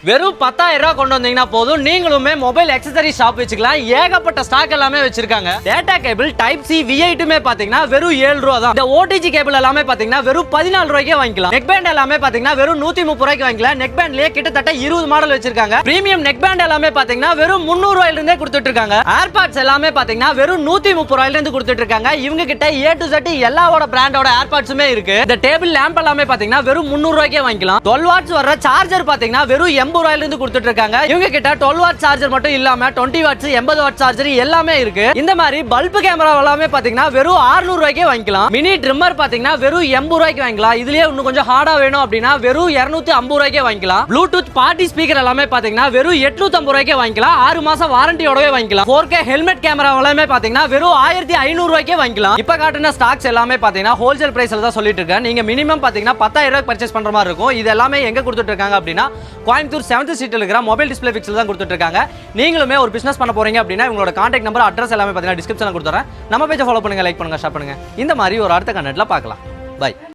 வெறும் 10,000 ரூபாய் கொண்டு வந்தீங்கன்னா போதும், நீங்களுமே மொபைல் அக்சசரி ஷாப் வச்சுக்கலாம். ஏகப்பட்ட ஸ்டாக் எல்லாமே வச்சிருக்காங்க. டேட்டா கேபிள் டைப் சி V8மே பாத்தீங்கன்னா வெறும் 7 ரூபாய் தான். இந்த ஓடிஜி கேபிள் எல்லாமே பாத்தீங்கன்னா வெறும் 14 ரூபாய்க்கே வாங்கிக்கலாம். நெக் பேண்ட் எல்லாமே பாத்தீங்கன்னா வெறும் 130 ரூபாய்க்கு வாங்கிக்கலாம். நெக் பேண்ட்லயே கிட்டத்தட்ட 20 மாடல் வச்சிருக்காங்க. பிரீமியம் நெக் பேண்ட் எல்லாமே பாத்தீங்கன்னா வெறும் 300 ரூபாயில இருந்தே கொடுத்துட்டு இருக்காங்க. ஏர்பாட்ஸ் எல்லாமே பாத்தீங்கன்னா வெறும் 130 ரூபாயில இருந்து கொடுத்துட்டு இருக்காங்க. இவங்க கிட்ட A to Z எல்லாவோட பிராண்டோட ஏர்பாட்ஸுமே இருக்கு. இந்த டேபிள் லேம்ப் எல்லாமே பாத்தீங்கன்னா வெறும் 300 ரூபாய்க்கே வாங்கிக்கலாம். 12 வாட்ஸ் வர சார்ஜர் பாத்தீங்கன்னா வெறும் 80 ரூபாயில இருந்து கொடுத்துட்டு இருக்காங்க. இவங்க கிட்ட 12 வாட் சார்ஜர் மட்டும் இல்லாம 20 வாட்ஸ் 80 வாட் சார்ஜர் எல்லாமே இருக்கு. இந்த மாதிரி பல்ப் கேமரா எல்லாமே பாத்தீங்கன்னா வெறும் 600 ரூபாய்க்கே வாங்கிக்கலாம். மினி ட்ரிம்மர் பாத்தீங்கன்னா வெறும் 80 ரூபாய்க்கு வாங்கிக்கலாம். இதுலயே இன்னும் கொஞ்சம் ஹார்டா வேணும் அப்படின்னா வெறும் 250 ரூபாய்க்கே வாங்கிக்கலாம். ப்ளூடூத் பார்ட்டி ஸ்பீக்கர் எல்லாமே பாத்தீங்கன்னா வெறும் 850 ரூபாய்க்கே வாங்கிக்கலாம். 6 மாசம் வாரண்டியோடவே வாங்கிக்கலாம். 4K ஹெல்மெட் கேமரா எல்லாமே பாத்தீங்கன்னா வெறும் 1500 ரூபாய்க்கே வாங்கிக்கலாம். இப்ப காட்டுன ஸ்டாக்ஸ் எல்லாமே பாத்தீங்கன்னா ஹோல்சேல் பிரைஸ்ல தான் சொல்லிட்டு இருக்கேன். நீங்க மினிமம் பாத்தீங்கன்னா 10,000 ரூபாய்க்கு பர்ச்சேஸ் பண்ற மாதிரி இருக்கும். இது எல்லாமே எங்க கொடுத்துட்டு இருக்காங்க அப்படின்னா கோயம்புத்தூர் 7th ஸ்ட்ரீட்ல இருக்கிற மொபைல் டிஸ்ப்ளே ஃபிக்ஸ்ல தான் கொடுத்துட்டு இருக்காங்க. நீங்களுமே ஒரு பிசினஸ் பண்ண போறீங்க அப்படின்னா உங்களோட கான்டாக்ட் நம்பர் அட்ரஸ் எல்லாமே பாத்தீங்கன்னா டிஸ்கிரிப்ஷன்ல கொடுத்துறேன். நம்ம பேஜை ஃபாலோ பண்ணுங்க, லைக் பண்ணுங்க, ஷேர் பண்ணுங்க. இந்த மாதிரி ஒரு அடுத்த கண்டென்ட்ல பார்க்கலாம். பை.